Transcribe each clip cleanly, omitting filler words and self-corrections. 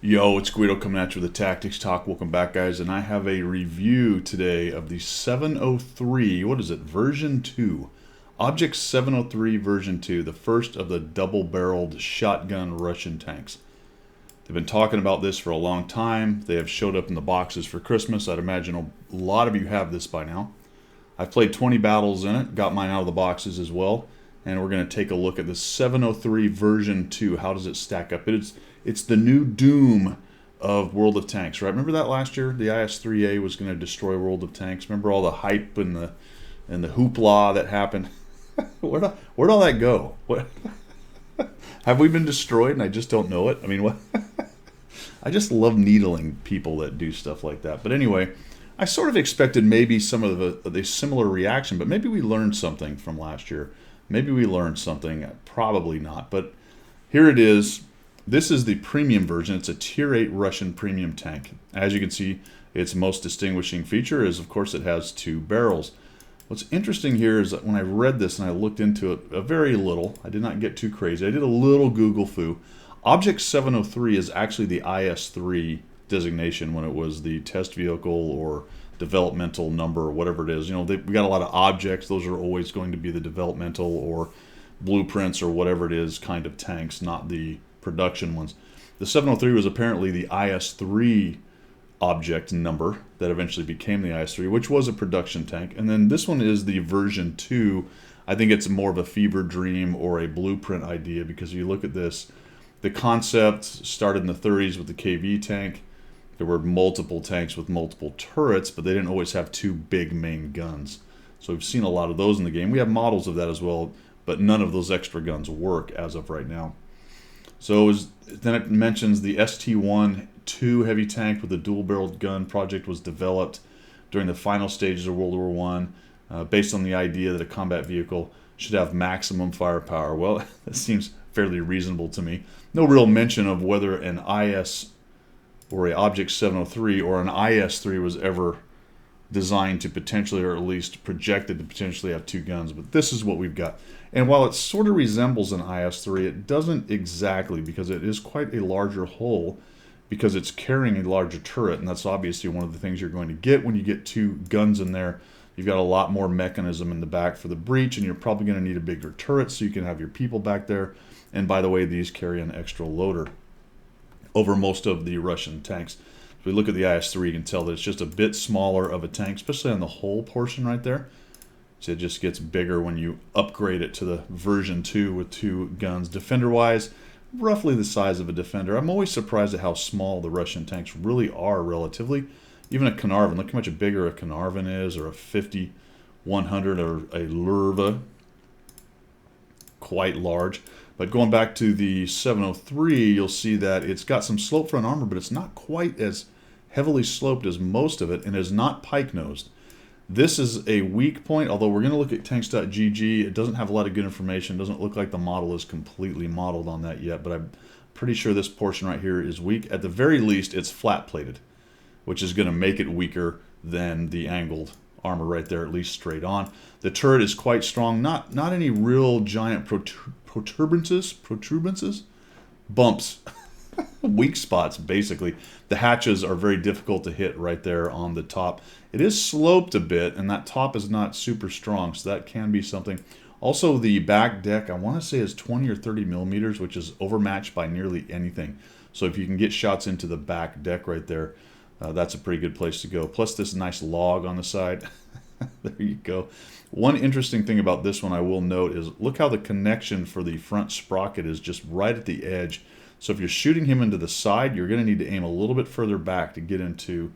Yo, it's Guido coming at you with the Tactics Talk. Welcome back, guys. And I have a review today of the 703, what is it, version 2. Object 703 version 2, the first of the double-barreled shotgun Russian tanks. They've been talking about this for a long time. They have showed up in the boxes for Christmas. I'd imagine a lot of you have this by now. I've played 20 battles in it, got mine out of the boxes as well. And we're going to take a look at the 703 version 2. How does it stack up? It's the new doom of World of Tanks, right? Remember that last year? The IS-3A was going to destroy World of Tanks. Remember all the hype and the hoopla that happened? Where'd all that go? What have we been destroyed and I just don't know it? I mean, what? I just love needling people that do stuff like that. But anyway, I sort of expected maybe some of the similar reaction, but maybe we learned something from last year. Maybe we learned something. Probably not. But here it is. This is the premium version. It's a Tier 8 Russian premium tank. As you can see, its most distinguishing feature is, of course, it has 2 barrels. What's interesting here is that when I read this and I looked into it a very little, I did not get too crazy. I did a little Google foo. Object 703 is actually the IS-3 designation when it was the test vehicle or developmental number or whatever it is. You know, we got a lot of objects. Those are always going to be the developmental or blueprints or whatever it is kind of tanks, not the production ones. The 703 was apparently the IS-3 object number that eventually became the IS-3, which was a production tank. And then this one is the version 2. I think it's more of a fever dream or a blueprint idea because if you look at this, the concept started in the 30s with the KV tank. There were multiple tanks with multiple turrets, but they didn't always have 2 big main guns. So we've seen a lot of those in the game. We have models of that as well, but none of those extra guns work as of right now. So then it mentions the ST-1-2 heavy tank with a dual-barreled gun project was developed during the final stages of World War I, based on the idea that a combat vehicle should have maximum firepower. Well, that seems fairly reasonable to me. No real mention of whether an IS or a Object 703 or an IS-3 was ever designed to potentially, or at least projected to potentially have 2 guns, but this is what we've got. And while it sort of resembles an IS-3, it doesn't exactly, because it is quite a larger hull, because it's carrying a larger turret, and that's obviously one of the things you're going to get when you get 2 guns in there. You've got a lot more mechanism in the back for the breach, and you're probably going to need a bigger turret so you can have your people back there. And by the way, these carry an extra loader over most of the Russian tanks. If we look at the IS-3, you can tell that it's just a bit smaller of a tank, especially on the hull portion right there. So it just gets bigger when you upgrade it to the version 2 with 2 guns. Defender-wise, roughly the size of a Defender. I'm always surprised at how small the Russian tanks really are relatively. Even a Carnarvon, look how much bigger a Carnarvon is, or a 50-100, or a Lurva. Quite large. But going back to the 703, you'll see that it's got some slope front armor, but it's not quite as heavily sloped as most of it, and is not pike-nosed. This is a weak point, although we're going to look at tanks.gg. It doesn't have a lot of good information. It doesn't look like the model is completely modeled on that yet, but I'm pretty sure this portion right here is weak. At the very least, it's flat-plated, which is going to make it weaker than the angled armor right there, at least straight on. The turret is quite strong. Not any real giant protuberances, bumps, weak spots, basically. The hatches are very difficult to hit right there on the top. It is sloped a bit, and that top is not super strong, so that can be something. Also, the back deck, I want to say, is 20 or 30 millimeters, which is overmatched by nearly anything. So if you can get shots into the back deck right there, that's a pretty good place to go. Plus this nice log on the side. There you go. One interesting thing about this one I will note is look how the connection for the front sprocket is just right at the edge. So if you're shooting him into the side, you're going to need to aim a little bit further back to get into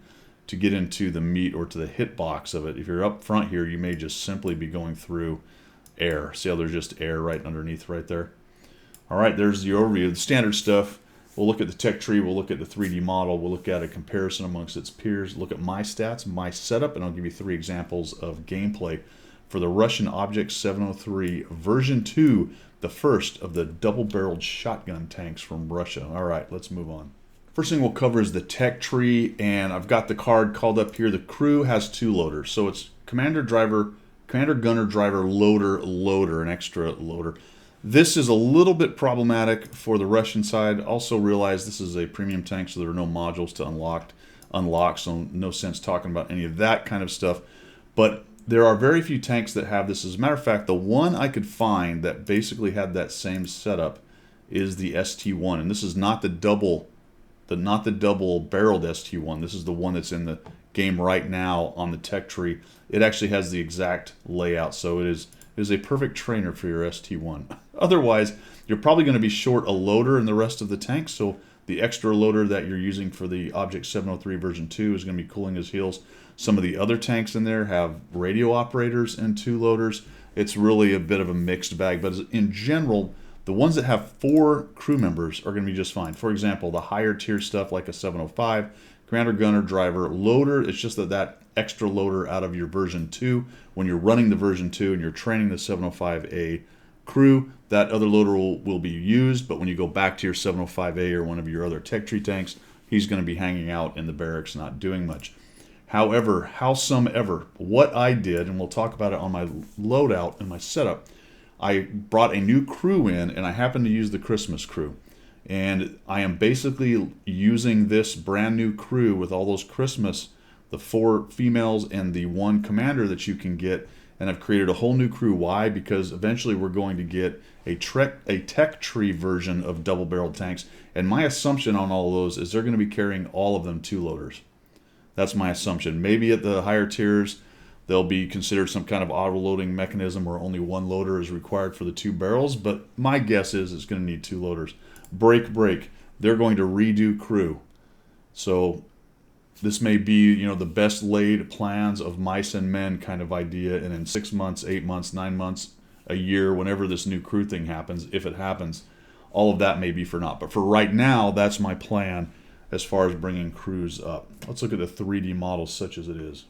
the meat or to the hitbox of it. If you're up front here, you may just simply be going through air. See how there's just air right underneath right there? All right, there's the overview. The standard stuff. We'll look at the tech tree, we'll look at the 3D model, we'll look at a comparison amongst its peers, look at my stats, my setup, and I'll give you 3 examples of gameplay for the Russian Object 703 version 2, the first of the double-barreled shotgun tanks from Russia. All right, let's move on. First thing we'll cover is the tech tree, and I've got the card called up here. The crew has 2 loaders, so it's commander, gunner, driver, loader, an extra loader. This is a little bit problematic for the Russian side. Also realize this is a premium tank, so there are no modules to unlock, so no sense talking about any of that kind of stuff. But there are very few tanks that have this. As a matter of fact, the one I could find that basically had that same setup is the ST1, and this is not the double barreled ST1. This is the one that's in the game right now on the tech tree. It actually has the exact layout, so it is a perfect trainer for your ST1. Otherwise, you're probably going to be short a loader in the rest of the tank, so the extra loader that you're using for the Object 703 version 2 is going to be cooling his heels. Some of the other tanks in there have radio operators and 2 loaders. It's really a bit of a mixed bag, but in general, the ones that have 4 crew members are going to be just fine. For example, the higher tier stuff like a 705, commander, gunner, driver, loader, it's just that extra loader out of your version 2. When you're running the version 2 and you're training the 705A crew, that other loader will be used, but when you go back to your 705A or one of your other tech tree tanks, he's going to be hanging out in the barracks not doing much. However, howsomever, what I did, and we'll talk about it on my loadout and my setup, I brought a new crew in, and I happened to use the Christmas crew. And I am basically using this brand new crew with all those Christmas, the 4 females and the 1 commander that you can get, and I've created a whole new crew. Why? Because eventually we're going to get a tech tree version of double-barreled tanks, and my assumption on all of those is they're going to be carrying all of them 2 loaders. That's my assumption. Maybe at the higher tiers, they'll be considered some kind of auto-loading mechanism where only 1 loader is required for the 2 barrels, but my guess is it's going to need 2 loaders. Break. They're going to redo crew. So this may be, the best laid plans of mice and men kind of idea, and in 6 months, 8 months, 9 months, a year, whenever this new crew thing happens, if it happens, all of that may be for naught. But for right now, that's my plan as far as bringing crews up. Let's look at the 3D model such as it is.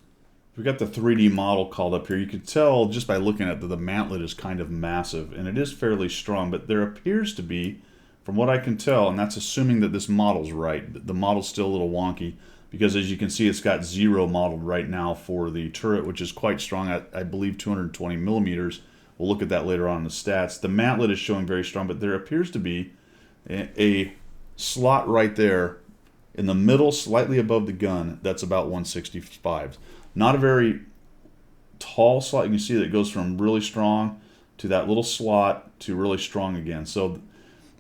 We've got the 3D model called up here. You can tell just by looking at the mantlet is kind of massive, and it is fairly strong, but there appears to be, from what I can tell, and that's assuming that this model's right, the model's still a little wonky, because as you can see, it's got 0 modeled right now for the turret, which is quite strong at, I believe, 220 millimeters. We'll look at that later on in the stats. The mantlet is showing very strong, but there appears to be a slot right there in the middle, slightly above the gun, that's about 165. Not a very tall slot. You can see that it goes from really strong to that little slot to really strong again. So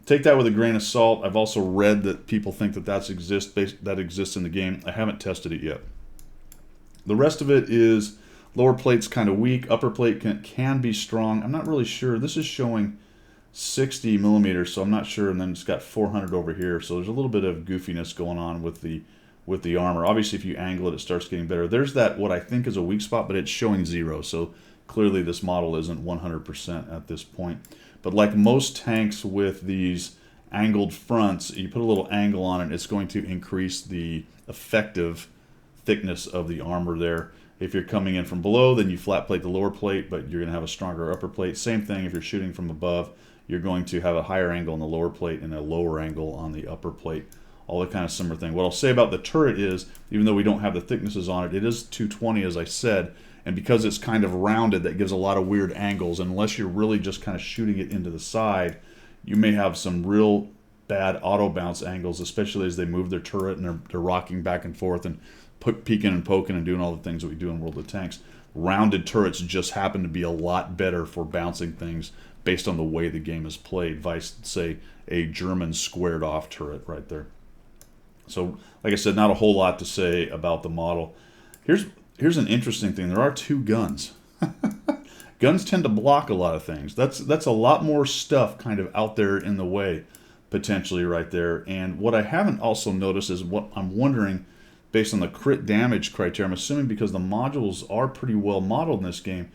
take that with a grain of salt. I've also read that people think that exists in the game. I haven't tested it yet. The rest of it is lower plate's kind of weak. Upper plate can be strong. I'm not really sure. This is showing 60 millimeters, so I'm not sure. And then it's got 400 over here. So there's a little bit of goofiness going on with the armor. Obviously, if you angle it, it starts getting better. There's that, what I think is a weak spot, but it's showing 0. So clearly this model isn't 100% at this point. But like most tanks with these angled fronts, you put a little angle on it, it's going to increase the effective thickness of the armor there. If you're coming in from below, then you flat plate the lower plate, but you're going to have a stronger upper plate. Same thing if you're shooting from above, you're going to have a higher angle on the lower plate and a lower angle on the upper plate. All that kind of similar thing. What I'll say about the turret is, even though we don't have the thicknesses on it, it is 220 as I said, and because it's kind of rounded, that gives a lot of weird angles. Unless you're really just kind of shooting it into the side, you may have some real bad auto bounce angles, especially as they move their turret and they're rocking back and forth and peeking and poking and doing all the things that we do in World of Tanks. Rounded turrets just happen to be a lot better for bouncing things based on the way the game is played, vice, say, a German squared off turret right there. So, like I said, not a whole lot to say about the model. Here's an interesting thing. There are 2 guns. Guns tend to block a lot of things. That's a lot more stuff kind of out there in the way, potentially right there. And what I haven't also noticed is what I'm wondering, based on the crit damage criteria, I'm assuming because the modules are pretty well modeled in this game,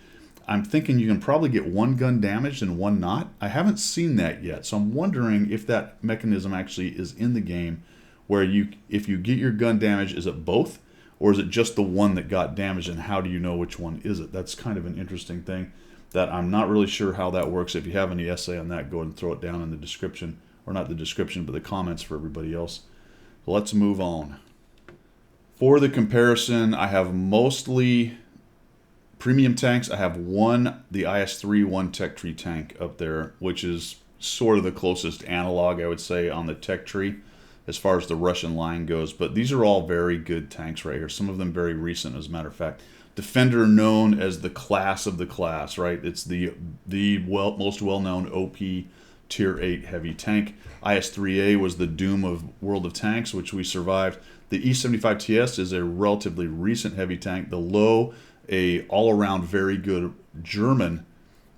I'm thinking you can probably get 1 gun damaged and 1 not. I haven't seen that yet, so I'm wondering if that mechanism actually is in the game, where if you get your gun damaged, is it both? Or is it just the one that got damaged, and how do you know which one is it? That's kind of an interesting thing that I'm not really sure how that works. If you have any essay on that, go ahead and throw it down in the description. Or not the description, but the comments for everybody else. So let's move on. For the comparison, I have mostly Premium tanks, I have the IS-3 one tech tree tank up there, which is sort of the closest analog, I would say, on the tech tree as far as the Russian line goes. But these are all very good tanks right here. Some of them very recent, as a matter of fact. Defender, known as the class of the class, right? It's the most well-known OP Tier 8 heavy tank. IS-3A was the doom of World of Tanks, which we survived. The E75TS is a relatively recent heavy tank. The Low, a all-around very good German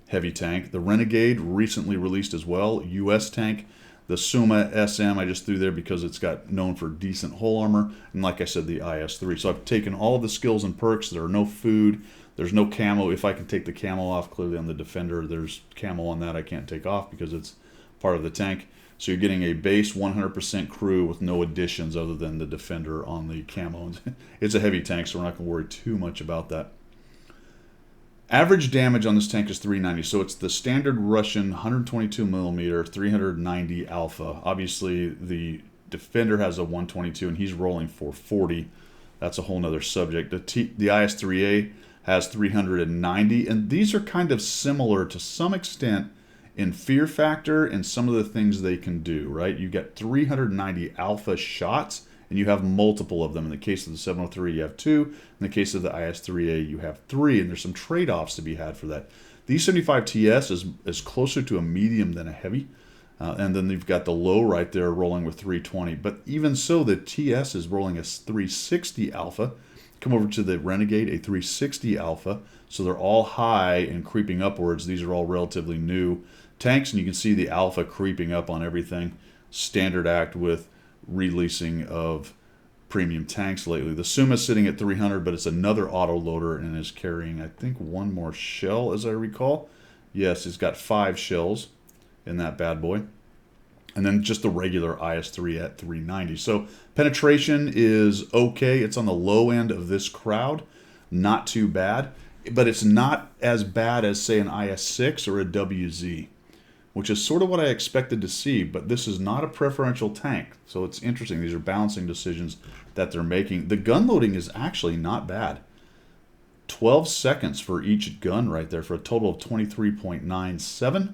heavy tank. The Renegade, recently released as well, US tank. The Suma SM I just threw there because it's got known for decent hull armor. And like I said, the IS-3. So I've taken all of the skills and perks. There are no food. There's no camo. If I can take the camo off, clearly on the Defender, there's camo on that I can't take off because it's part of the tank. So you're getting a base 100% crew with no additions other than the Defender on the camo. It's a heavy tank, so we're not going to worry too much about that. Average damage on this tank is 390, so it's the standard Russian 122mm 390 alpha. Obviously, the Defender has a 122, and he's rolling 440. That's a whole nother subject. The IS-3A has 390, and these are kind of similar to some extent in fear factor and some of the things they can do, right? You get 390 alpha shots, and you have multiple of them. In the case of the 703, you have 2. In the case of the IS-3A, you have 3, and there's some trade-offs to be had for that. The E75TS is closer to a medium than a heavy, and then you've got the Low right there rolling with 320. But even so, the TS is rolling a 360 alpha. Come over to the Renegade, a 360 alpha. So they're all high and creeping upwards. These are all relatively new tanks, and you can see the alpha creeping up on everything. Standard act with releasing of premium tanks lately. The Suma's sitting at 300, but it's another autoloader and is carrying, I think, one more shell, as I recall. Yes, it's got 5 shells in that bad boy. And then just the regular IS-3 at 390. So penetration is okay. It's on the low end of this crowd. Not too bad. But it's not as bad as, say, an IS-6 or a WZ, which is sort of what I expected to see, but this is not a preferential tank. So it's interesting. These are balancing decisions that they're making. The gun loading is actually not bad. 12 seconds for each gun right there for a total of 23.97.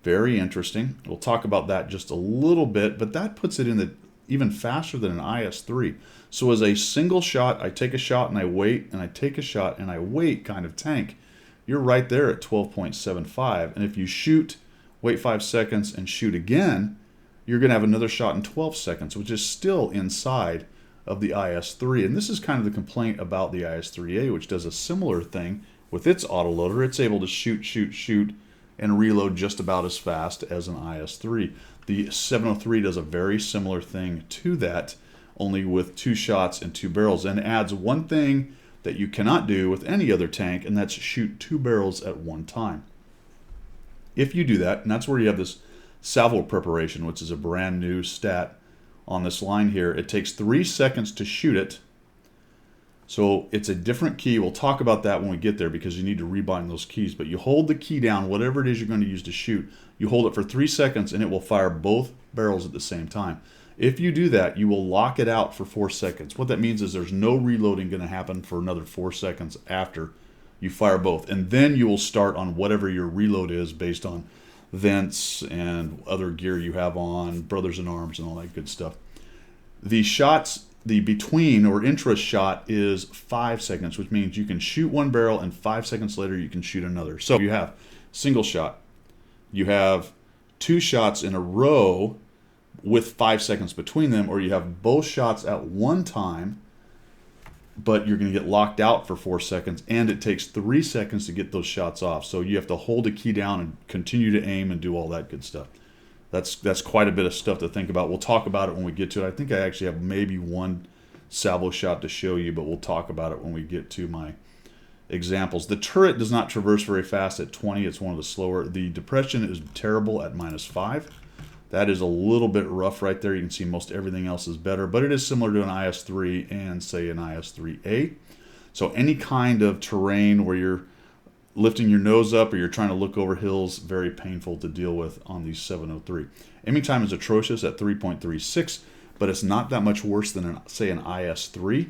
Very interesting. We'll talk about that just a little bit, but that puts it in the even faster than an IS-3. So as a single shot, I take a shot and I wait, and I take a shot and I wait kind of tank, you're right there at 12.75. And if you shoot, wait 5 seconds, and shoot again, you're going to have another shot in 12 seconds, which is still inside of the IS-3. And this is kind of the complaint about the IS-3A, which does a similar thing with its autoloader. It's able to shoot, and reload just about as fast as an IS-3. The 703 does a very similar thing to that, only with 2 shots and 2 barrels, and adds one thing that you cannot do with any other tank, and that's shoot 2 barrels at one time. If you do that, and that's where you have this salvo preparation, which is a brand new stat on this line here, it takes 3 seconds to shoot it. So it's a different key. We'll talk about that when we get there because you need to rebind those keys. But you hold the key down, whatever it is you're going to use to shoot, you hold it for 3 seconds and it will fire both barrels at the same time. If you do that, you will lock it out for 4 seconds. What that means is there's no reloading going to happen for another 4 seconds after you fire both. And then you will start on whatever your reload is based on vents and other gear you have on, brothers in arms and all that good stuff. The shots, the between or intra shot is 5 seconds, which means you can shoot 1 barrel and 5 seconds later you can shoot another. So you have single shot. You have 2 shots in a row with 5 seconds between them, or you have both shots at one time, but you're going to get locked out for 4 seconds, and it takes 3 seconds to get those shots off. So you have to hold the key down and continue to aim and do all that good stuff. That's quite a bit of stuff to think about. We'll talk about it when we get to it. I think I actually have maybe one salvo shot to show you, but we'll talk about it when we get to my examples. The turret does not traverse very fast at 20. It's one of the slower. The depression is terrible at -5. That is a little bit rough right there. You can see most everything else is better, but it is similar to an IS-3 and, say, an IS-3A. So any kind of terrain where you're lifting your nose up or you're trying to look over hills, very painful to deal with on the 703. Aiming time is atrocious at 3.36, but it's not that much worse than, say, an IS-3.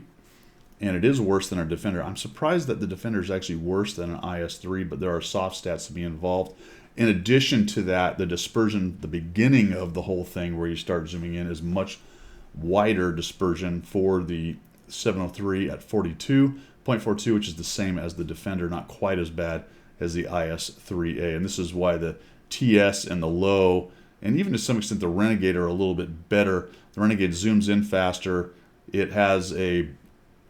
and it is worse than a Defender. I'm surprised that the Defender is actually worse than an IS-3, but there are soft stats to be involved. In addition to that, the dispersion, the beginning of the whole thing where you start zooming in, is much wider dispersion for the 703 at 42.42, which is the same as the Defender, not quite as bad as the IS-3A. And this is why the TS and the low, and even to some extent the Renegade, are a little bit better. The Renegade zooms in faster. It has a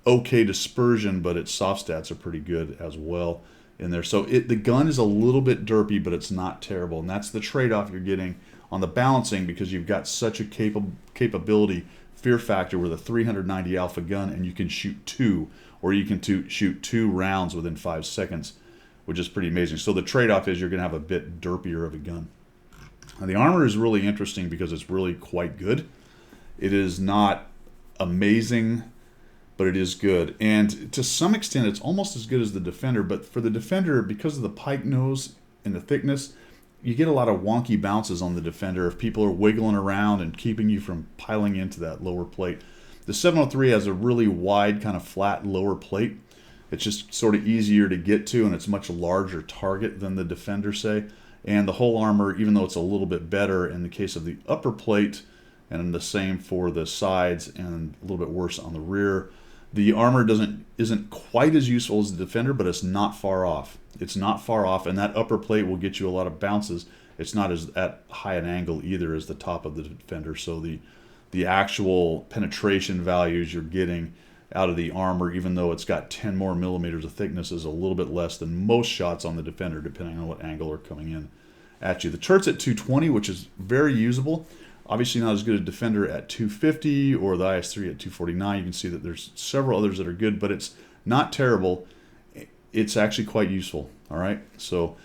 okay dispersion, but its soft stats are pretty good as well in there. So the gun is a little bit derpy, but it's not terrible. And that's the trade-off you're getting on the balancing, because you've got such a capability fear factor with a 390 alpha gun, and you can shoot 2, or you can shoot 2 rounds within 5 seconds, which is pretty amazing. So the trade-off is you're going to have a bit derpier of a gun. Now, the armor is really interesting because it's really quite good. It is not amazing, but it is good. And to some extent, it's almost as good as the Defender. But for the Defender, because of the pike nose and the thickness, you get a lot of wonky bounces on the Defender if people are wiggling around and keeping you from piling into that lower plate. The 703 has a really wide, kind of flat lower plate. It's just sort of easier to get to, and it's a much larger target than the Defender, say. And the whole armor, even though it's a little bit better in the case of the upper plate, and the same for the sides, and a little bit worse on the rear, the armor isn't quite as useful as the Defender, but it's not far off. It's not far off, and that upper plate will get you a lot of bounces. It's not as at high an angle either as the top of the Defender, so the actual penetration values you're getting out of the armor, even though it's got 10 more millimeters of thickness, is a little bit less than most shots on the Defender, depending on what angle are coming in at you. The turret's at 220, which is very usable. Obviously not as good as Defender at 250 or the IS-3 at 249. You can see that there's several others that are good, but it's not terrible. It's actually quite useful, all right? So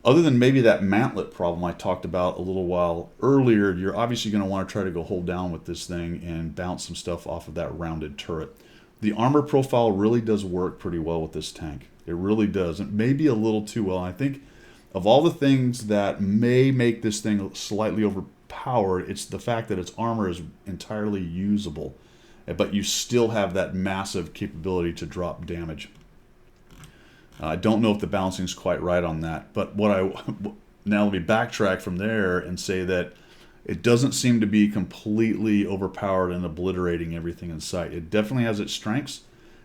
other than maybe that mantlet problem I talked about a little while earlier, you're obviously going to want to try to go hold down with this thing and bounce some stuff off of that rounded turret. The armor profile really does work pretty well with this tank. It really does. It may be a little too well. I think of all the things that may make this thing slightly overpowered, it's the fact that its armor is entirely usable, but you still have that massive capability to drop damage. I don't know if the balancing is quite right on that, but now let me backtrack from there and say that it doesn't seem to be completely overpowered and obliterating everything in sight. It definitely has its strengths,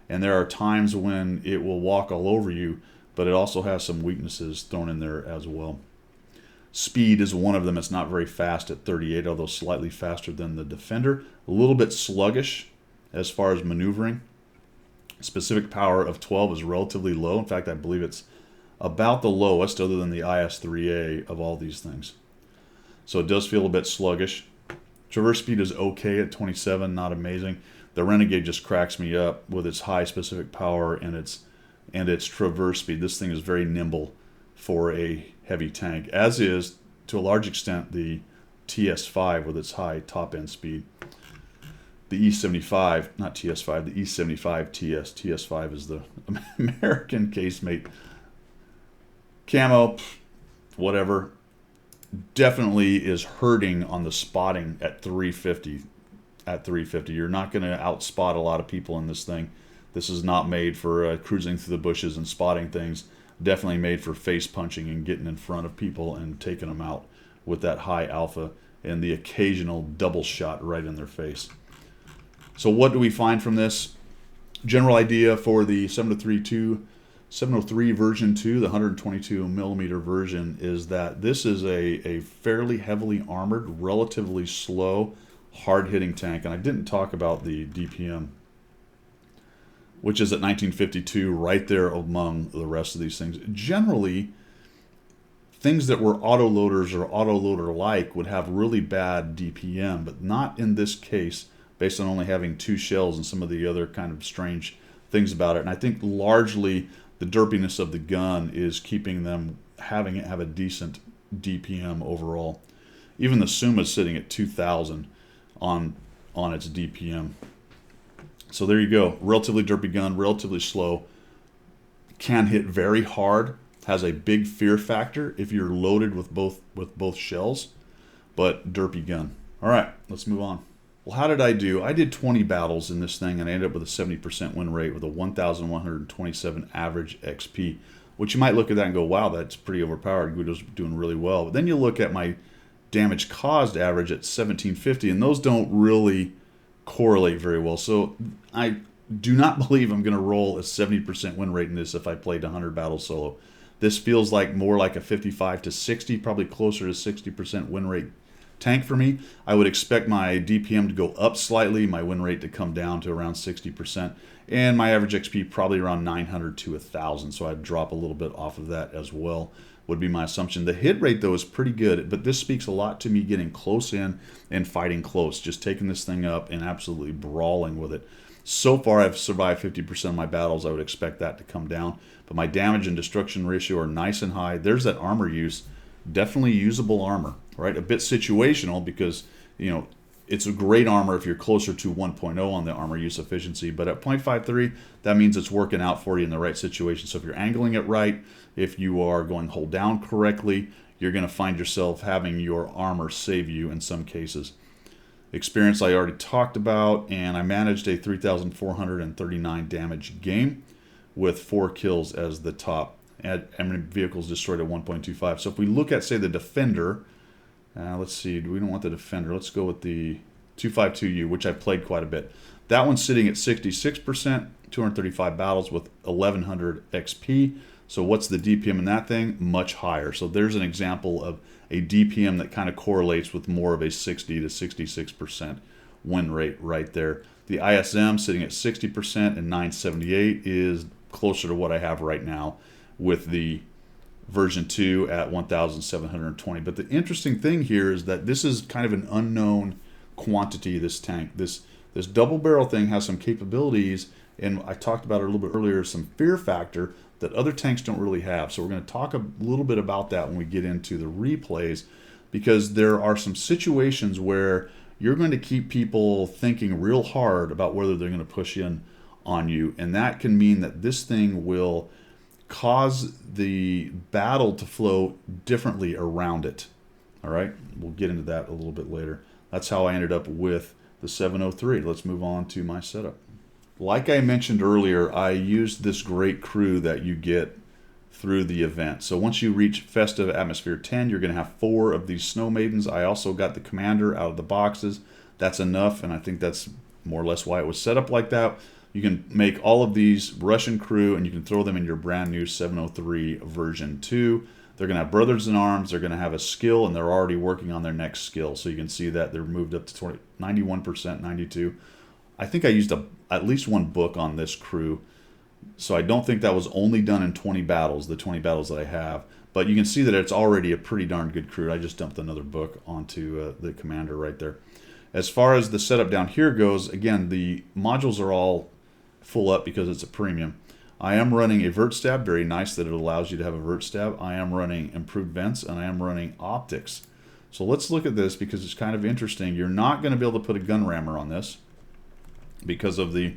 and there are times when it will walk all over you, but it also has some weaknesses thrown in there as well. Speed is one of them. It's not very fast at 38, although slightly faster than the Defender. A little bit sluggish as far as maneuvering. Specific power of 12 is relatively low. In fact, I believe it's about the lowest, other than the IS-3A, of all these things. So it does feel a bit sluggish. Traverse speed is okay at 27, not amazing. The Renegade just cracks me up with its high specific power and its traverse speed. This thing is very nimble for a heavy tank, as is, to a large extent, the TS5 with its high top-end speed. The E75, not TS5, the E75 TS. TS5 is the American casemate. Camo, whatever, definitely is hurting on the spotting at 350. At 350, you're not going to outspot a lot of people in this thing. This is not made for cruising through the bushes and spotting things. Definitely made for face punching and getting in front of people and taking them out with that high alpha and the occasional double shot right in their face. So what do we find from this? General idea for the 703 version 2, the 122 millimeter version, is that this is a fairly heavily armored, relatively slow, hard-hitting tank. And I didn't talk about the DPM, which is at 1952, right there among the rest of these things. Generally, things that were autoloaders or autoloader-like would have really bad DPM, but not in this case, based on only having 2 shells and some of the other kind of strange things about it. And I think largely the derpiness of the gun is keeping them have a decent DPM overall. Even the Suma is sitting at 2,000 on its DPM. So there you go. Relatively derpy gun, relatively slow. Can hit very hard. Has a big fear factor if you're loaded with both shells, but derpy gun. All right, let's move on. Well, how did I do? I did 20 battles in this thing, and I ended up with a 70% win rate with a 1,127 average XP, which you might look at that and go, wow, that's pretty overpowered. Guido's doing really well. But then you look at my damage caused average at 1750, and those don't really correlate very well. So I do not believe I'm going to roll a 70% win rate in this if I played 100 battles solo. This feels like more like a 55 to 60, probably closer to 60% win rate tank for me. I would expect my DPM to go up slightly, my win rate to come down to around 60%, and my average XP probably around 900 to 1,000, so I'd drop a little bit off of that as well, would be my assumption. The hit rate, though, is pretty good, but this speaks a lot to me getting close in and fighting close, just taking this thing up and absolutely brawling with it. So far, I've survived 50% of my battles. I would expect that to come down, but my damage and destruction ratio are nice and high. There's that armor use. Definitely usable armor, right? A bit situational because, you know, it's a great armor if you're closer to 1.0 on the armor use efficiency, but at 0.53, that means it's working out for you in the right situation. So if you're angling it right, if you are going hold down correctly, you're going to find yourself having your armor save you in some cases. Experience I already talked about, and I managed a 3,439 damage game with 4 kills as the top. And vehicles destroyed at 1.25. So if we look at, say, the Defender, let's see, we don't want the Defender. Let's go with the 252U, which I played quite a bit. That one's sitting at 66%, 235 battles with 1,100 XP. So what's the DPM in that thing? Much higher. So there's an example of a DPM that kind of correlates with more of a 60 to 66% win rate right there. The ISM sitting at 60% and 978 is closer to what I have right now with the version 2 at 1,720. But the interesting thing here is that this is kind of an unknown quantity, this tank. This double barrel thing has some capabilities, and I talked about it a little bit earlier, some fear factor that other tanks don't really have. So we're going to talk a little bit about that when we get into the replays, because there are some situations where you're going to keep people thinking real hard about whether they're going to push in on you, and that can mean that this thing will cause the battle to flow differently around it. All right, we'll get into that a little bit later. That's how I ended up with the 703. Let's move on to my setup. Like I mentioned earlier, I used this great crew that you get through the event. So once you reach Festive Atmosphere 10, you're going to have 4 of these Snow Maidens. I also got the Commander out of the boxes. That's enough, and I think that's more or less why it was set up like that. You can make all of these Russian crew, and you can throw them in your brand new 703 version 2. They're going to have brothers in arms. They're going to have a skill, and they're already working on their next skill. So you can see that they're moved up to 91%, 92. I think I used at least 1 book on this crew. So I don't think that was only done in 20 battles, the 20 battles that I have. But you can see that it's already a pretty darn good crew. I just dumped another book onto the Commander right there. As far as the setup down here goes, again, the modules are all full up because it's a premium. I am running a vert stab, very nice that it allows you to have a vert stab. I am running improved vents, and I am running optics. So let's look at this because it's kind of interesting. You're not going to be able to put a gun rammer on this because of the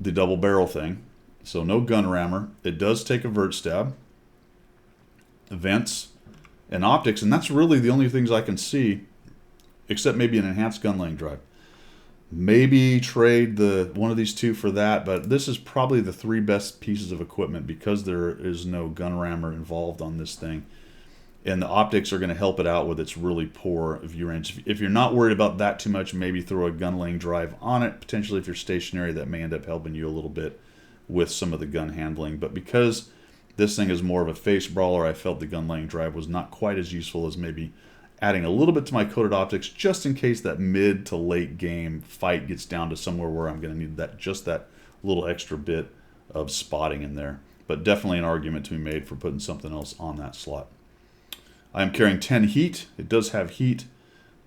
double barrel thing. So no gun rammer. It does take a vert stab, vents, and optics, and that's really the only things I can see, except maybe an enhanced gun laying drive. Maybe trade one of these 2 for that, but this is probably the 3 best pieces of equipment because there is no gun rammer involved on this thing. And the optics are going to help it out with its really poor view range. If you're not worried about that too much, maybe throw a gun laying drive on it. Potentially if you're stationary, that may end up helping you a little bit with some of the gun handling. But because this thing is more of a face brawler, I felt the gun laying drive was not quite as useful as maybe adding a little bit to my coated optics just in case that mid to late game fight gets down to somewhere where I'm going to need just that little extra bit of spotting in there. But definitely an argument to be made for putting something else on that slot. I am carrying 10 heat. It does have heat.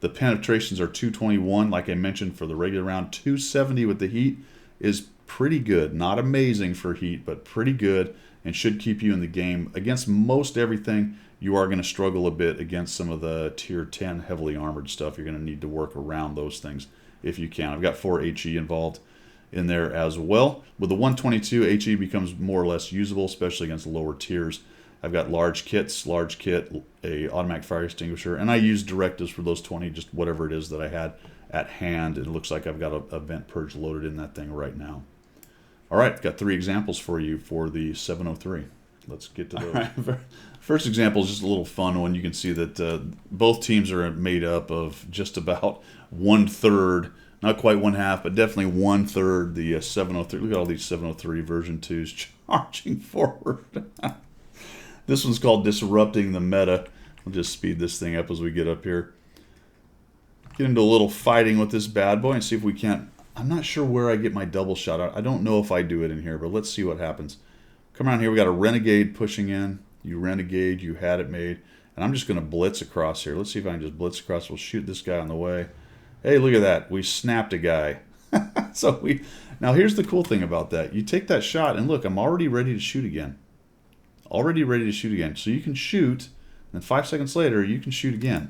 The penetrations are 221, like I mentioned, for the regular round. 270 with the heat is pretty good. Not amazing for heat, but pretty good, and should keep you in the game. Against most everything, you are going to struggle a bit against some of the tier 10 heavily armored stuff. You're going to need to work around those things if you can. I've got 4 HE involved in there as well. With the 122, HE becomes more or less usable, especially against lower tiers. I've got large kits, large kit, a automatic fire extinguisher, and I use directives for those 20, just whatever it is that I had at hand. It looks like I've got a vent purge loaded in that thing right now. All right, got 3 examples for you for the 703. Let's get to those. Right. First example is just a little fun one. You can see that both teams are made up of just about 1/3, not quite 1/2, but definitely 1/3 the 703. Look at all these 703 version 2s charging forward. This one's called Disrupting the Meta. We'll just speed this thing up as we get up here. Get into a little fighting with this bad boy and see if we can't. I'm not sure where I get my double shot out. I don't know if I do it in here, but let's see what happens. Come around here. We got a Renegade pushing in. You Renegade. You had it made. And I'm just going to blitz across here. Let's see if I can just blitz across. We'll shoot this guy on the way. Hey, look at that. We snapped a guy. Now here's the cool thing about that. You take that shot and look, I'm already ready to shoot again. Already ready to shoot again. So you can shoot, and then 5 seconds later, you can shoot again.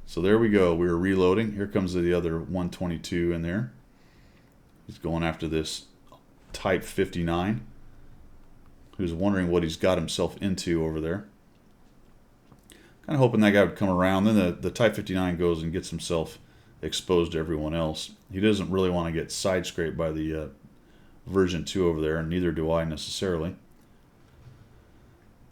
So there we go. We were reloading. Here comes the other 122 in there. He's going after this Type 59, who's wondering what he's got himself into over there. Kind of hoping that guy would come around. Then the Type 59 goes and gets himself exposed to everyone else. He doesn't really want to get side-scraped by the version 2 over there, and neither do I necessarily.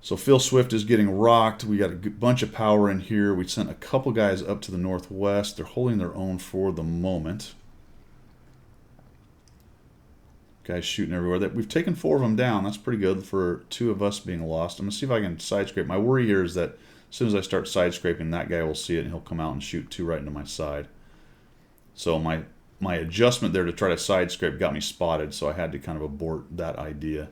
So Phil Swift is getting rocked. We got a bunch of power in here. We sent a couple guys up to the northwest. They're holding their own for the moment. Guys shooting everywhere. We've taken 4 of them down. That's pretty good for 2 of us being lost. I'm going to see if I can side-scrape. My worry here is that as soon as I start side-scraping, that guy will see it and he'll come out and shoot 2 right into my side. So my adjustment there to try to side-scrape got me spotted, so I had to kind of abort that idea.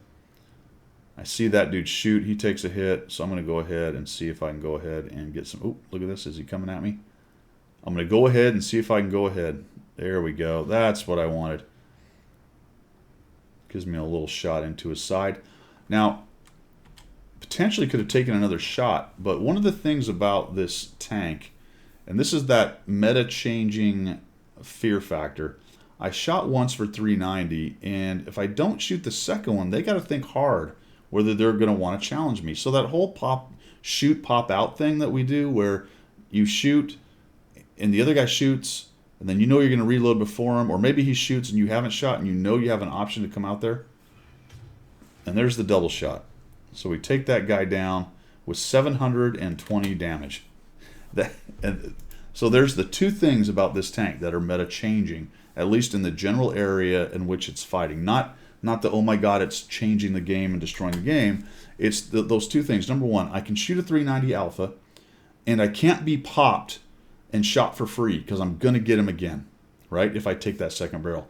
I see that dude shoot. He takes a hit, so I'm going to go ahead and see if I can go ahead and get some... Oh, look at this. Is he coming at me? I'm going to go ahead and see if I can go ahead. There we go. That's what I wanted. Gives me a little shot into his side. Now, potentially could have taken another shot, but one of the things about this tank, and this is that meta-changing fear factor, I shot once for 390, and if I don't shoot the second one, they got to think hard whether they're going to want to challenge me. So that whole shoot, pop out thing that we do, where you shoot and the other guy shoots, and then you know you're going to reload before him, or maybe he shoots and you haven't shot and you know you have an option to come out there. And there's the double shot. So we take that guy down with 720 damage. So there's the 2 things about this tank that are meta-changing, at least in the general area in which it's fighting. Not the, oh my god, it's changing the game and destroying the game. It's those 2 things. Number 1, I can shoot a 390 alpha, and I can't be popped and shot for free because I'm going to get him again, right, if I take that second barrel.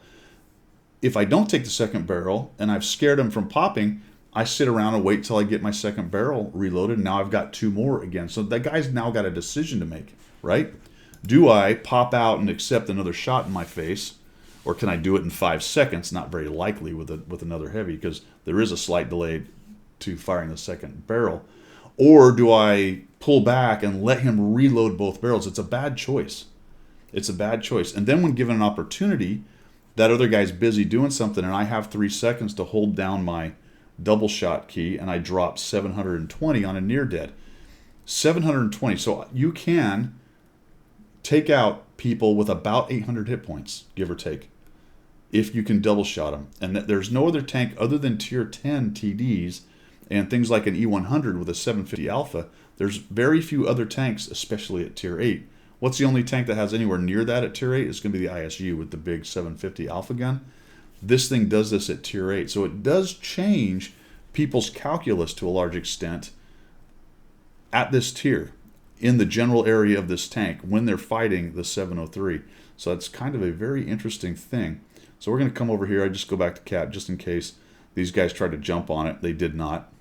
If I don't take the second barrel and I've scared him from popping, I sit around and wait till I get my second barrel reloaded. Now I've got 2 more again. So that guy's now got a decision to make, right? Do I pop out and accept another shot in my face, or can I do it in 5 seconds? Not very likely with another heavy, because there is a slight delay to firing the second barrel. Or do I pull back and let him reload both barrels? It's a bad choice. It's a bad choice. And then when given an opportunity, that other guy's busy doing something, and I have 3 seconds to hold down my double shot key, and I drop 720 on a near dead. 720. So you can take out people with about 800 hit points, give or take, if you can double shot them. And there's no other tank other than tier 10 TDs and things like an E100 with a 750 alpha. There's very few other tanks, especially at tier 8. What's the only tank that has anywhere near that at tier 8? It's going to be the ISU with the big 750 alpha gun. This thing does this at tier 8. So it does change people's calculus to a large extent at this tier, in the general area of this tank, when they're fighting the 703. So that's kind of a very interesting thing. So we're going to come over here. I just go back to cap just in case these guys tried to jump on it. They did not.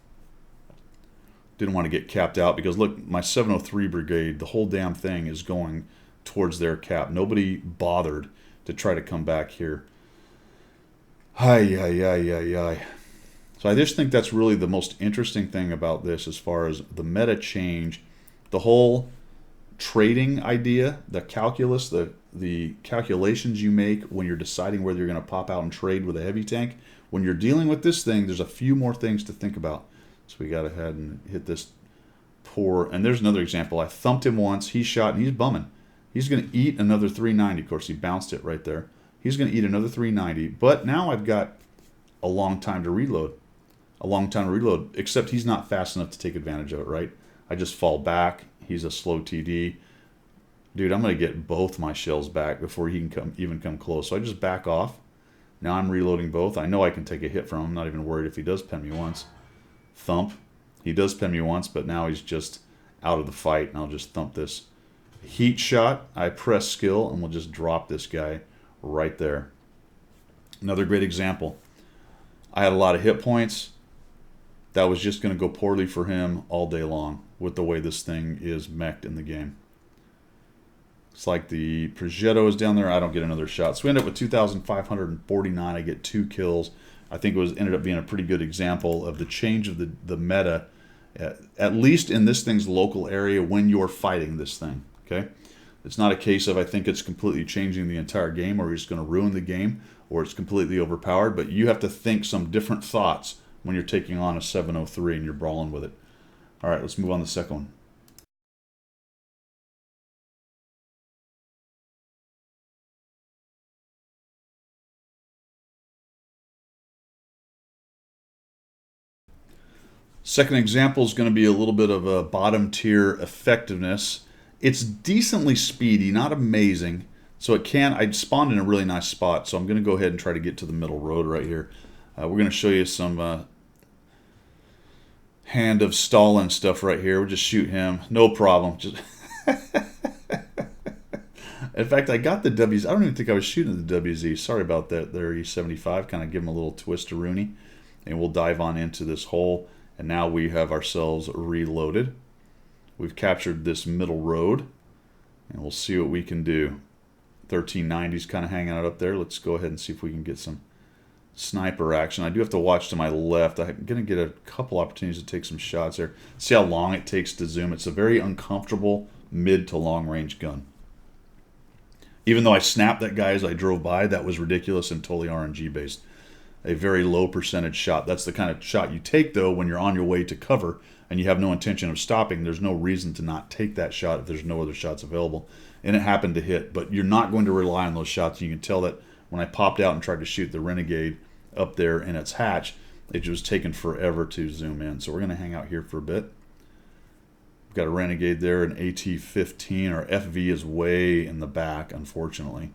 Didn't want to get capped out because, look, my 703 brigade, the whole damn thing is going towards their cap. Nobody bothered to try to come back here. Hi. So I just think that's really the most interesting thing about this as far as the meta change. The whole trading idea, the calculus, the calculations you make when you're deciding whether you're going to pop out and trade with a heavy tank. When you're dealing with this thing, there's a few more things to think about. So we got to head and hit this poor. And there's another example. I thumped him once. He shot, and he's bumming. He's going to eat another 390. Of course, he bounced it right there. He's going to eat another 390. But now I've got a long time to reload. A long time to reload, except he's not fast enough to take advantage of it, right? I just fall back. He's a slow TD. Dude, I'm going to get both my shells back before he can even come close. So I just back off. Now I'm reloading both. I know I can take a hit from him. I'm not even worried if he does pen me once. Thump. He does pen me once, but now he's just out of the fight, and I'll just thump this. Heat shot. I press skill, and we'll just drop this guy right there. Another great example. I had a lot of hit points. That was just going to go poorly for him all day long with the way this thing is mech'd in the game. It's like the Progetto is down there. I don't get another shot. So we end up with 2,549. I get 2 kills. I think it ended up being a pretty good example of the change of the meta, at least in this thing's local area when you're fighting this thing. Okay, it's not a case of I think it's completely changing the entire game or it's going to ruin the game or it's completely overpowered, but you have to think some different thoughts when you're taking on a 703 and you're brawling with it. All right, let's move on to the second one. Second example is going to be a little bit of a bottom tier effectiveness. It's decently speedy, not amazing. So I spawned in a really nice spot, so I'm going to go ahead and try to get to the middle road right here. We're going to show you some Hand of Stalin stuff right here. We'll just shoot him. No problem. Just in fact, I got the W's. I don't even think I was shooting the WZ. Sorry about that there, E75. Kind of give him a little twist to Rooney. And we'll dive on into this hole. And now we have ourselves reloaded. We've captured this middle road. And we'll see what we can do. 1390's kind of hanging out up there. Let's go ahead and see if we can get some sniper action. I do have to watch to my left. I'm going to get a couple opportunities to take some shots there. See how long it takes to zoom. It's a very uncomfortable mid to long range gun. Even though I snapped that guy as I drove by, that was ridiculous and totally RNG based. A very low percentage shot. That's the kind of shot you take though when you're on your way to cover and you have no intention of stopping. There's no reason to not take that shot if there's no other shots available. And it happened to hit, but you're not going to rely on those shots. You can tell that when I popped out and tried to shoot the Renegade up there in its hatch, it was taking forever to zoom in. So we're going to hang out here for a bit. We've got a Renegade there, an AT-15. Our FV is way in the back, unfortunately.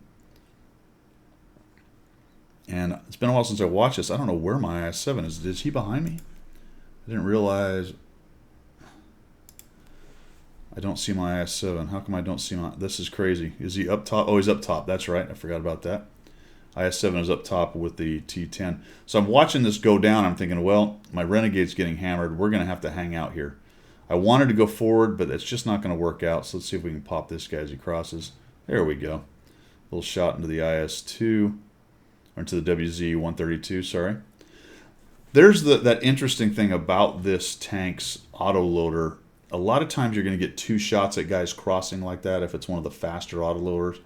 And it's been a while since I watched this. I don't know where my IS-7 is. Is he behind me? I didn't realize. I don't see my IS-7. How come I don't see my... This is crazy. Is he up top? Oh, he's up top. That's right. I forgot about that. IS-7 is up top with the T10. So I'm watching this go down. I'm thinking, well, my Renegade's getting hammered. We're going to have to hang out here. I wanted to go forward, but it's just not going to work out. So let's see if we can pop this guy as he crosses. There we go. A little shot into the IS-2. Or into the WZ-132, sorry. There's that interesting thing about this tank's autoloader. A lot of times you're going to get 2 shots at guys crossing like that if it's one of the faster autolowers.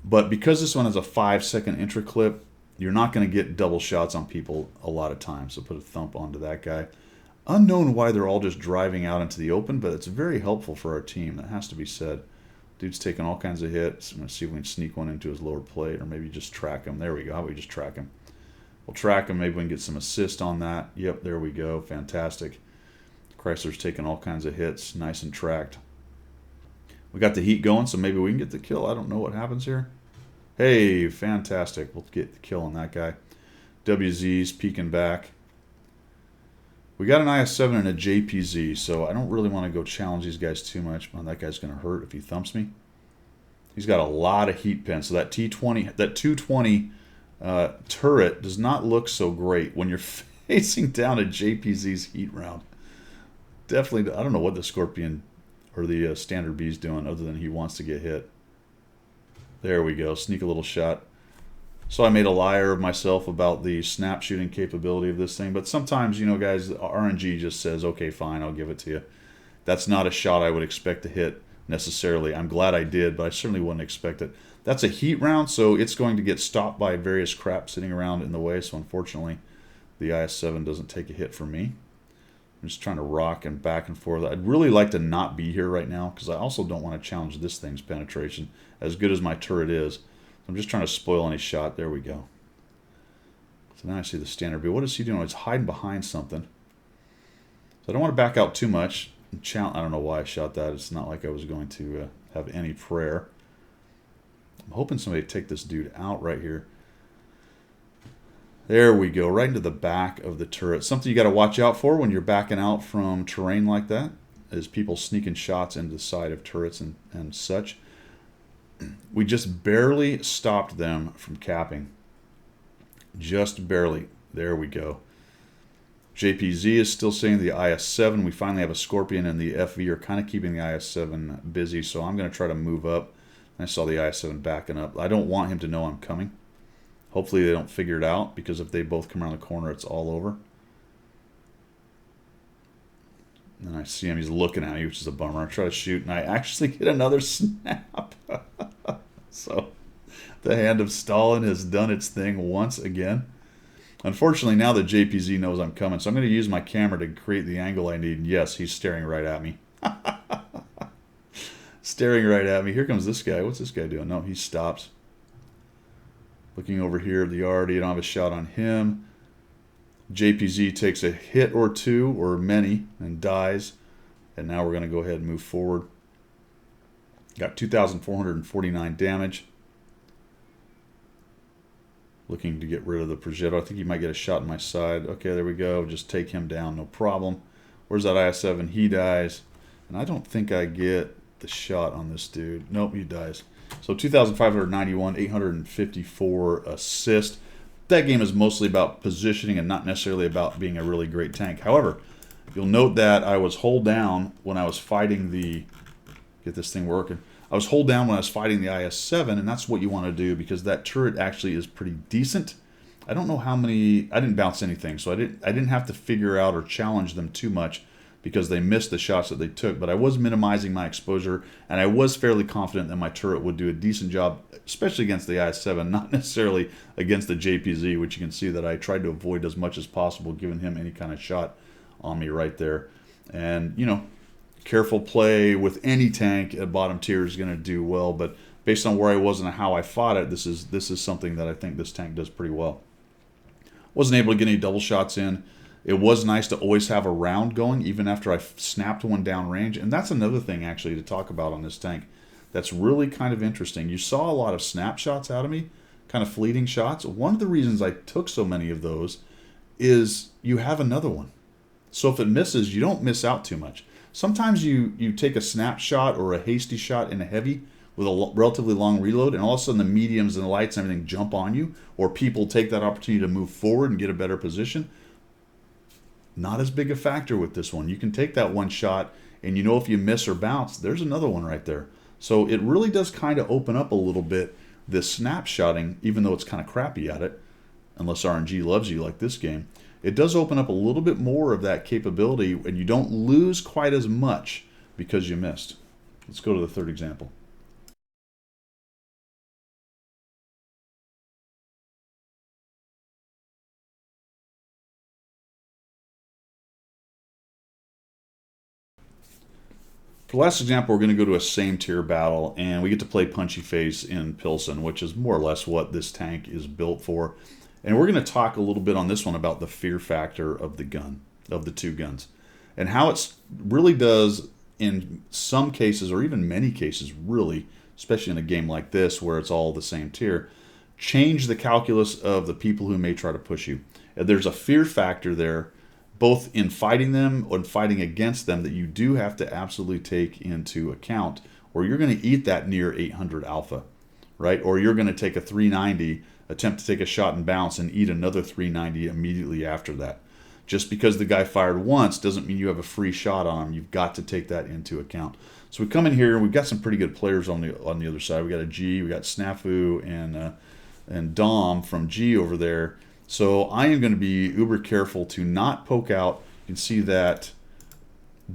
But because this one has a 5-second intro clip, you're not going to get double shots on people a lot of times. So put a thump onto that guy. Unknown why they're all just driving out into the open, but it's very helpful for our team. That has to be said. Dude's taking all kinds of hits. I'm going to see if we can sneak one into his lower plate or maybe just track him. There we go. How about we just track him? We'll track him. Maybe we can get some assist on that. Yep, there we go. Fantastic. Chrysler's taking all kinds of hits. Nice and tracked. We got the heat going, so maybe we can get the kill. I don't know what happens here. Hey, fantastic. We'll get the kill on that guy. WZ's peeking back. We got an IS-7 and a JPZ, so I don't really want to go challenge these guys too much. Well, that guy's going to hurt if he thumps me. He's got a lot of heat pins, so that T20, that 220 turret does not look so great when you're facing down a JPZ's heat round. Definitely, I don't know what the Scorpion or the Standard B is doing other than he wants to get hit. There we go, sneak a little shot. So I made a liar of myself about the snap shooting capability of this thing. But sometimes, you know, guys, RNG just says, okay, fine, I'll give it to you. That's not a shot I would expect to hit necessarily. I'm glad I did, but I certainly wouldn't expect it. That's a heat round, so it's going to get stopped by various crap sitting around in the way. So unfortunately, the IS-7 doesn't take a hit from me. I'm just trying to rock and back and forth. I'd really like to not be here right now because I also don't want to challenge this thing's penetration, as good as my turret is. I'm just trying to spoil any shot. There we go. So now I see the standard B. What is he doing? It's hiding behind something. So I don't want to back out too much. I don't know why I shot that. It's not like I was going to have any prayer. I'm hoping somebody take this dude out right here. There we go, right into the back of the turret. Something you got to watch out for when you're backing out from terrain like that is people sneaking shots into the side of turrets and such. We just barely stopped them from capping. Just barely. There we go. JPZ is still saying the IS-7. We finally have a Scorpion, and the FV are kind of keeping the IS-7 busy, so I'm going to try to move up. I saw the IS-7 backing up. I don't want him to know I'm coming. Hopefully they don't figure it out, because if they both come around the corner, it's all over. And I see him. He's looking at me, which is a bummer. I try to shoot, and I actually get another snap. So the Hand of Stalin has done its thing once again. Unfortunately, now that JPZ knows I'm coming, so I'm going to use my camera to create the angle I need. And yes, he's staring right at me. Staring right at me. Here comes this guy. What's this guy doing? No, he stops. Looking over here at the yard. You don't have a shot on him. JPZ takes a hit or two, or many, and dies. And now we're going to go ahead and move forward. Got 2,449 damage. Looking to get rid of the Progetto. I think he might get a shot in my side. Okay, there we go. Just take him down, no problem. Where's that IS-7? He dies. And I don't think I get the shot on this dude. Nope, he dies. So 2,591, 854 assist. That game is mostly about positioning and not necessarily about being a really great tank. However, you'll note that I was hold down when I was fighting the... Get this thing working. I was hold down when I was fighting the IS-7, and that's what you want to do because that turret actually is pretty decent. I don't know how many... I didn't bounce anything, so I didn't have to figure out or challenge them too much because they missed the shots that they took. But I was minimizing my exposure, and I was fairly confident that my turret would do a decent job, especially against the IS-7, not necessarily against the JPZ, which you can see that I tried to avoid as much as possible, giving him any kind of shot on me right there. And, you know, careful play with any tank at bottom tier is going to do well, but based on where I was and how I fought it, this is something that I think this tank does pretty well. Wasn't able to get any double shots in. It was nice to always have a round going, even after I snapped one down range, and that's another thing actually to talk about on this tank that's really kind of interesting. You saw a lot of snapshots out of me, kind of fleeting shots. One of the reasons I took so many of those is you have another one. So if it misses, you don't miss out too much. Sometimes you take a snapshot or a hasty shot in a heavy with a relatively long reload, and all of a sudden the mediums and the lights and everything jump on you, or people take that opportunity to move forward and get a better position. Not as big a factor with this one. You can take that one shot, and you know if you miss or bounce, there's another one right there. So it really does kind of open up a little bit, this snapshotting, even though it's kind of crappy at it, unless RNG loves you like this game. It does open up a little bit more of that capability, and you don't lose quite as much because you missed. Let's go to the third example. For the last example, we're going to go to a same tier battle, and we get to play Punchy Face in Pilsen, which is more or less what this tank is built for. And we're going to talk a little bit on this one about the fear factor of the gun, of the two guns, and how it really does, in some cases, or even many cases, really, especially in a game like this where it's all the same tier, change the calculus of the people who may try to push you. There's a fear factor there, both in fighting them and fighting against them, that you do have to absolutely take into account, or you're going to eat that near 800 alpha, right? Or you're going to take a 390, attempt to take a shot and bounce, and eat another 390 immediately after that. Just because the guy fired once doesn't mean you have a free shot on him. You've got to take that into account. So we come in here, and we've got some pretty good players on the other side. We got a G, we got Snafu and Dom from G over there. So I am going to be uber careful to not poke out. You can see that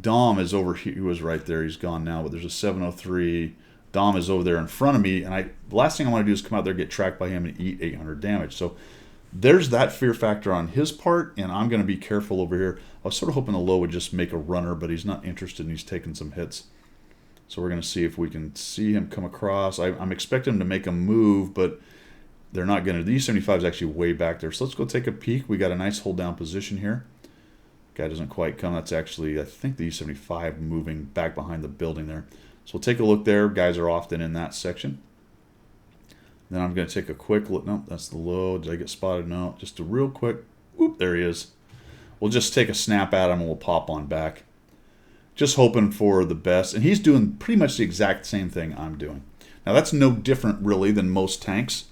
Dom is over here. He was right there. He's gone now, but there's a 703. Dom is over there in front of me, and the last thing I want to do is come out there, get tracked by him, and eat 800 damage. So there's that fear factor on his part, and I'm going to be careful over here. I was sort of hoping the low would just make a runner, but he's not interested, and he's taking some hits. So we're going to see if we can see him come across. I'm expecting him to make a move, but they're not going to. The E75 is actually way back there. So let's go take a peek. We got a nice hold down position here. Guy doesn't quite come. That's actually, I think, the E75 moving back behind the building there. So we'll take a look there. Guys are often in that section. Then I'm going to take a quick look. Nope, that's the low. Did I get spotted? No. Just a real quick. Whoop, there he is. We'll just take a snap at him and we'll pop on back. Just hoping for the best. And he's doing pretty much the exact same thing I'm doing. Now, that's no different, really, than most tanks.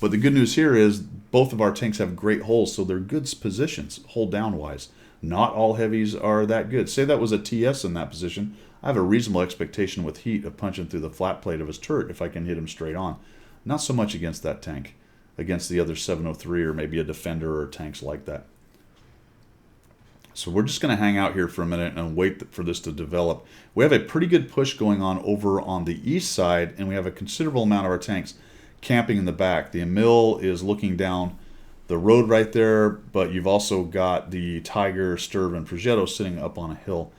But the good news here is both of our tanks have great holes, so they're good positions, hold down-wise. Not all heavies are that good. Say that was a TS in that position. I have a reasonable expectation with heat of punching through the flat plate of his turret if I can hit him straight on. Not so much against that tank, against the other 703 or maybe a Defender or tanks like that. So we're just going to hang out here for a minute and wait for this to develop. We have a pretty good push going on over on the east side, and we have a considerable amount of our tanks camping in the back. The Emil is looking down the road right there, but you've also got the Tiger, Sturv, and Progetto sitting up on a hill.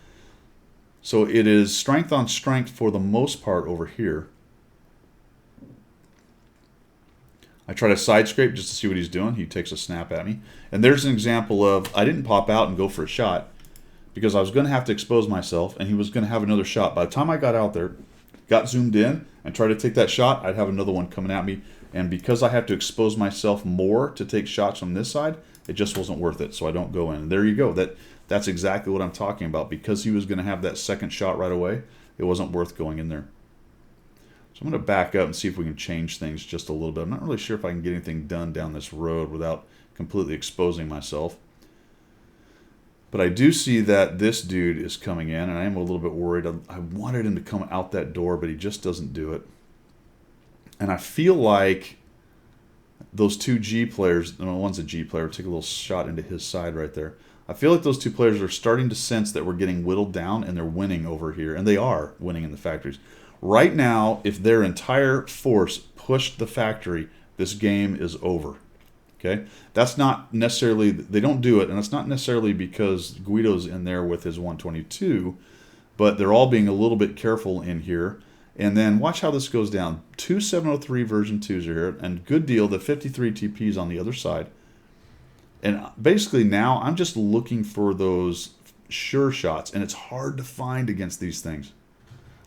So it is strength on strength for the most part over here. I try to side scrape just to see what he's doing. He takes a snap at me. And there's an example of, I didn't pop out and go for a shot because I was going to have to expose myself and he was going to have another shot. By the time I got out there, got zoomed in and tried to take that shot, I'd have another one coming at me. And because I have to expose myself more to take shots from this side, it just wasn't worth it. So I don't go in. And there you go. That's exactly what I'm talking about. Because he was going to have that second shot right away, it wasn't worth going in there. So I'm going to back up and see if we can change things just a little bit. I'm not really sure if I can get anything done down this road without completely exposing myself. But I do see that this dude is coming in, and I am a little bit worried. I wanted him to come out that door, but he just doesn't do it. And I feel like those two G players, no, one's a G player, take a little shot into his side right there. I feel like those two players are starting to sense that we're getting whittled down and they're winning over here. And they are winning in the factories. Right now, if their entire force pushed the factory, this game is over. Okay? That's not necessarily, they don't do it, and it's not necessarily because Guido's in there with his 122, but they're all being a little bit careful in here. And then watch how this goes down. Two 703 version 2s are here, and good deal, the 53 TPs on the other side. And basically now I'm just looking for those sure shots, and it's hard to find against these things.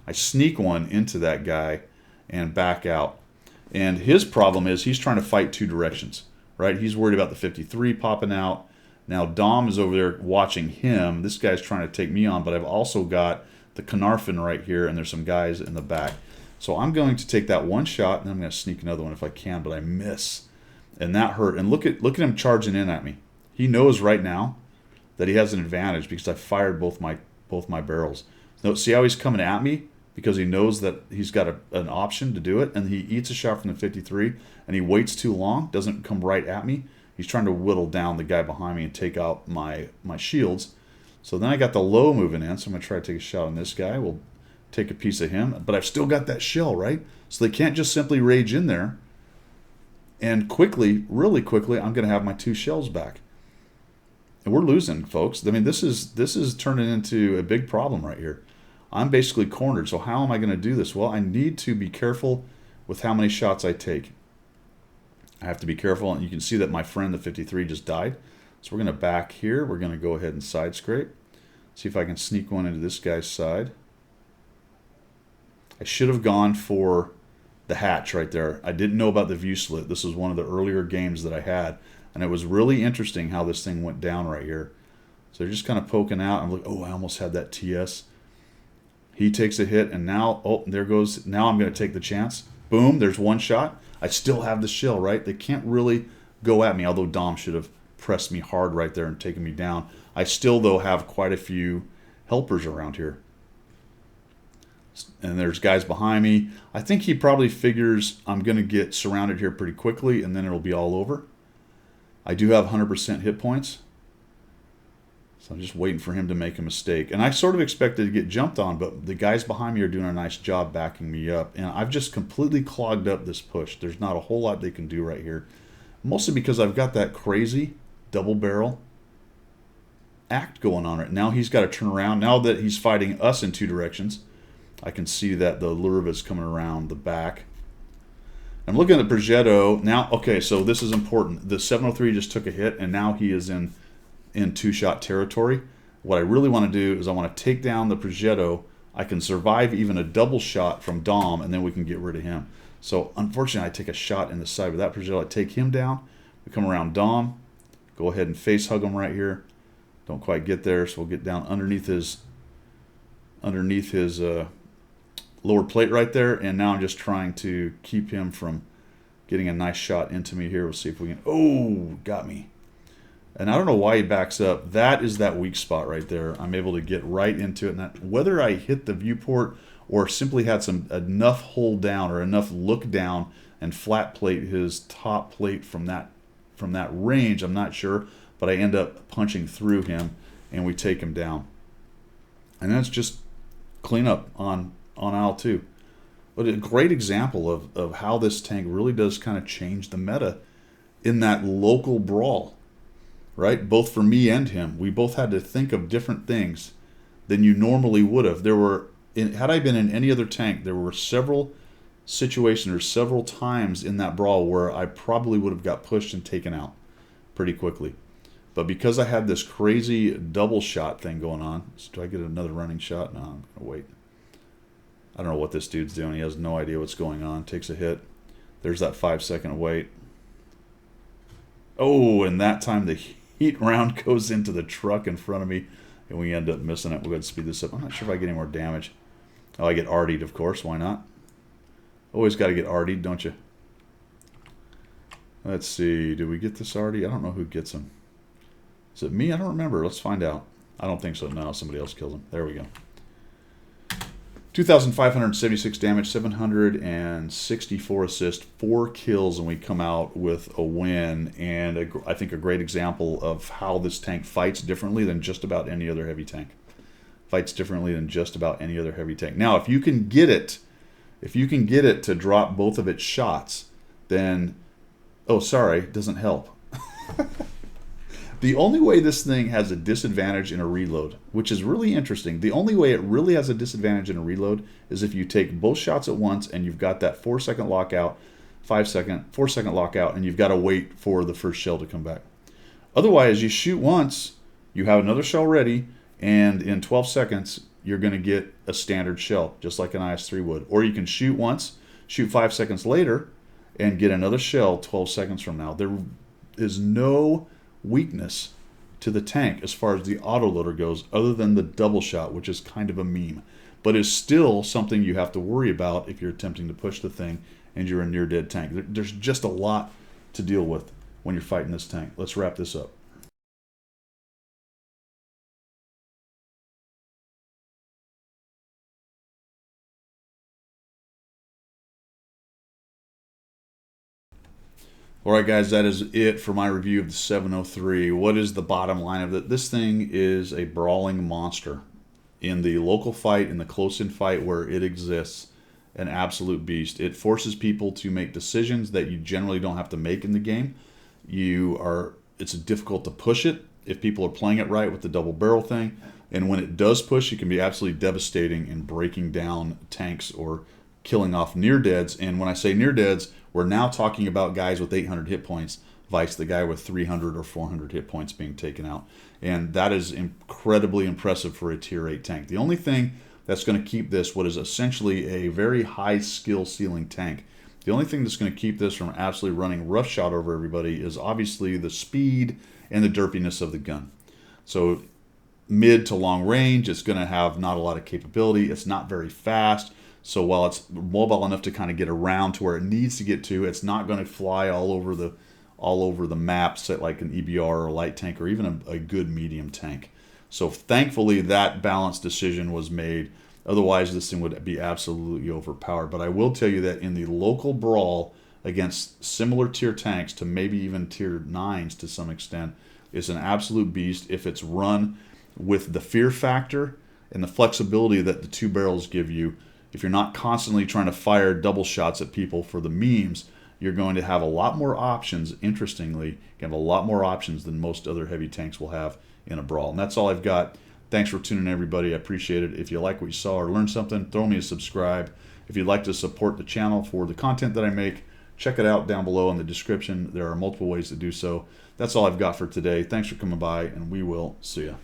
I sneak one into that guy and back out. And his problem is he's trying to fight two directions, right? He's worried about the 53 popping out. Now Dom is over there watching him. This guy's trying to take me on, but I've also got the Canarfin right here, and there's some guys in the back. So I'm going to take that one shot, and I'm going to sneak another one if I can, but I miss. And that hurt. And look at him charging in at me. He knows right now that he has an advantage because I fired both my barrels. So see how he's coming at me? Because he knows that he's got an option to do it, and he eats a shot from the 53, and he waits too long, doesn't come right at me. He's trying to whittle down the guy behind me and take out my shields. So then I got the low moving in, so I'm going to try to take a shot on this guy. We'll take a piece of him, but I've still got that shell, right? So they can't just simply rage in there. And quickly, really quickly, I'm going to have my two shells back. And we're losing, folks. I mean, this is turning into a big problem right here. I'm basically cornered, so how am I going to do this? Well, I need to be careful with how many shots I take. I have to be careful, and you can see that my friend, the 53, just died. So we're going to back here. We're going to go ahead and side scrape. See if I can sneak one into this guy's side. I should have gone for the hatch right there. I didn't know about the view slit. This was one of the earlier games that I had, and it was really interesting how this thing went down right here. So they're just kind of poking out. I'm like, oh, I almost had that TS. He takes a hit, and now, oh, there goes. Now I'm going to take the chance. Boom, there's one shot. I still have the shell, right? They can't really go at me, although Dom should have pressed me hard right there and taken me down. I still, though, have quite a few helpers around here. And there's guys behind me. I think he probably figures I'm going to get surrounded here pretty quickly, and then it'll be all over. I do have 100% hit points. So I'm just waiting for him to make a mistake. And I sort of expected to get jumped on, but the guys behind me are doing a nice job backing me up. And I've just completely clogged up this push. There's not a whole lot they can do right here. Mostly because I've got that crazy double barrel act going on right now. He's got to turn around. Now that he's fighting us in two directions, I can see that the Lurva is coming around the back. I'm looking at the Progetto. Now, okay, so this is important. The 703 just took a hit, and now he is in two-shot territory. What I really want to do is I want to take down the Progetto. I can survive even a double shot from Dom, and then we can get rid of him. So, unfortunately, I take a shot in the side with that Progetto. I take him down. We come around Dom. Go ahead and face hug him right here. Don't quite get there, so we'll get down underneath his lower plate right there, and now I'm just trying to keep him from getting a nice shot into me here. We'll see if we can... Oh, got me. And I don't know why he backs up. That is that weak spot right there. I'm able to get right into it. And that, whether I hit the viewport or simply had enough hold down or enough look down and flat plate his top plate from that range, I'm not sure. But I end up punching through him, and we take him down. And that's just cleanup on aisle 2. But a great example of how this tank really does kind of change the meta in that local brawl, right? Both for me and him. We both had to think of different things than you normally would have. Had I been in any other tank, there were several situations or several times in that brawl where I probably would have got pushed and taken out pretty quickly. But because I had this crazy double shot thing going on, so do I get another running shot? No, I'm going to wait. I don't know what this dude's doing. He has no idea what's going on. Takes a hit. There's that 5-second wait. Oh, and that time the heat round goes into the truck in front of me, and we end up missing it. We'll go ahead and speed this up. I'm not sure if I get any more damage. Oh, I get artied, of course. Why not? Always got to get artied, don't you? Let's see. Do we get this arty? I don't know who gets him. Is it me? I don't remember. Let's find out. I don't think so. No, somebody else kills him. There we go. 2,576 damage, 764 assists, 4 kills, and we come out with a win. And I think a great example of how this tank fights differently than just about any other heavy tank. Fights differently than just about any other heavy tank. Now, if you can get it to drop both of its shots, then, oh, sorry, it doesn't help. The only way this thing has a disadvantage in a reload, which is really interesting, the only way it really has a disadvantage in a reload is if you take both shots at once and you've got that 4-second lockout, 4-second lockout, and you've got to wait for the first shell to come back. Otherwise, you shoot once, you have another shell ready, and in 12 seconds, you're going to get a standard shell, just like an IS-3 would. Or you can shoot once, shoot 5 seconds later, and get another shell 12 seconds from now. There is no weakness to the tank as far as the autoloader goes, other than the double shot, which is kind of a meme, but is still something you have to worry about if you're attempting to push the thing and you're a near-dead tank. There's just a lot to deal with when you're fighting this tank. Let's wrap this up. Alright guys, that is it for my review of the 703. What is the bottom line of it? This thing is a brawling monster. In the local fight, in the close-in fight where it exists, an absolute beast. It forces people to make decisions that you generally don't have to make in the game. It's difficult to push it if people are playing it right with the double barrel thing. And when it does push, it can be absolutely devastating in breaking down tanks or killing off near-deads. And when I say near-deads, we're now talking about guys with 800 hit points, vice the guy with 300 or 400 hit points being taken out. And that is incredibly impressive for a tier 8 tank. The only thing that's going to keep this, what is essentially a very high skill ceiling tank, the only thing that's going to keep this from absolutely running roughshod over everybody is obviously the speed and the derpiness of the gun. So mid to long range, it's going to have not a lot of capability. It's not very fast. So while it's mobile enough to kind of get around to where it needs to get to, it's not going to fly all over the map, set like an EBR or a light tank or even a good medium tank. So thankfully that balanced decision was made. Otherwise this thing would be absolutely overpowered. But I will tell you that in the local brawl against similar tier tanks to maybe even tier 9s to some extent, it's an absolute beast if it's run with the fear factor and the flexibility that the 2 barrels give you. If you're not constantly trying to fire double shots at people for the memes, you're going to have a lot more options. Interestingly, you have a lot more options than most other heavy tanks will have in a brawl. And that's all I've got. Thanks for tuning in, everybody. I appreciate it. If you like what you saw or learned something, throw me a subscribe. If you'd like to support the channel for the content that I make, check it out down below in the description. There are multiple ways to do so. That's all I've got for today. Thanks for coming by, and we will see you.